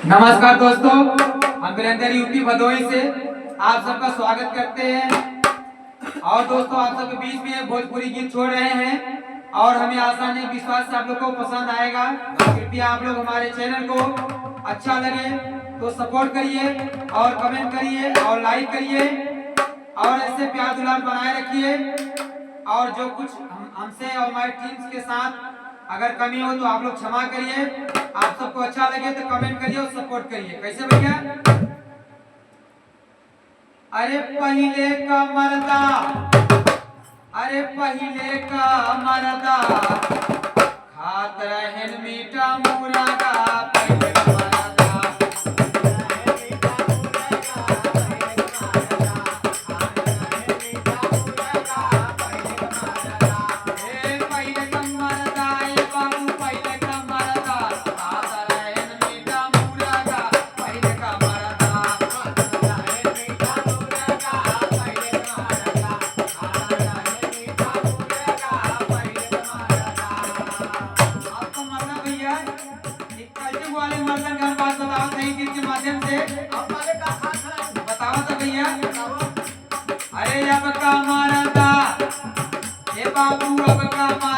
नमस्कार दोस्तों, हम वीरेंद्र यूपी भदोही से आप सबका स्वागत करते हैं। और दोस्तों, आप सबके बीच में भोजपुरी गीत छोड़ रहे हैं और हमें आशा नहीं विश्वास से आप लोग को पसंद आएगा। कृपया आप लोग हमारे चैनल को अच्छा लगे तो सपोर्ट करिए और कमेंट करिए और लाइक करिए और ऐसे प्यार दुलार बनाए रखिए। और जो कुछ हमसे और हमारी टीम्स के साथ अगर कमी हो तो आप लोग क्षमा करिए। आप सबको अच्छा लगे तो कमेंट करिए और सपोर्ट करिए। कैसे भैया? अरे पहले का मर्दा, अरे पहले का मर्दा खात रहन मीठा मुरादा। पहले का मर्दा, ए पहले का मर्दा, ए बाबू पहले का मर्दा खात रहन मीठा मुरादा। पहले का मर्दा, आपको मरना भैया एक कलयुग वाले मर्दन का बात बताओ सही गीत के माध्यम से। बताओ तो भैया। अरे अब का मरदा, ए बाबू अब का मरदा